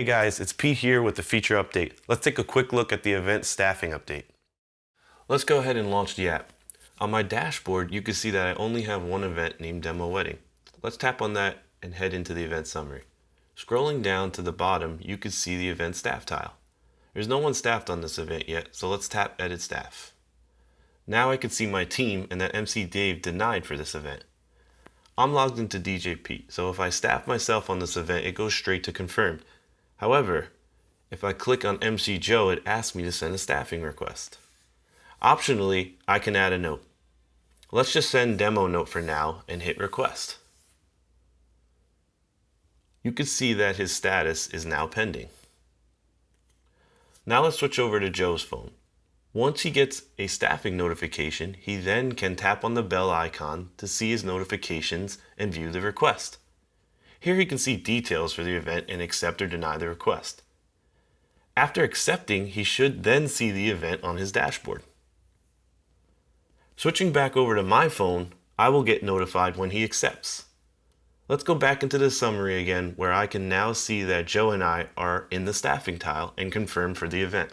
Hey guys, it's Pete here with the feature update. Let's take a quick look at the event staffing update. Let's go ahead and launch the app. On my dashboard, you can see that I only have one event named Demo Wedding. Let's tap on that and head into the event summary. Scrolling down to the bottom, you can see the event staff tile. There's no one staffed on this event yet, so let's tap Edit Staff. Now I can see my team and that MC Dave denied for this event. I'm logged into DJ Pete, so if I staff myself on this event, it goes straight to confirmed. However, if I click on MC Joe, it asks me to send a staffing request. Optionally, I can add a note. Let's just send demo note for now and hit request. You can see that his status is now pending. Now let's switch over to Joe's phone. Once he gets a staffing notification, he then can tap on the bell icon to see his notifications and view the request. Here he can see details for the event and accept or deny the request. After accepting, he should then see the event on his dashboard. Switching back over to my phone, I will get notified when he accepts. Let's go back into the summary again, where I can now see that Joe and I are in the staffing tile and confirmed for the event.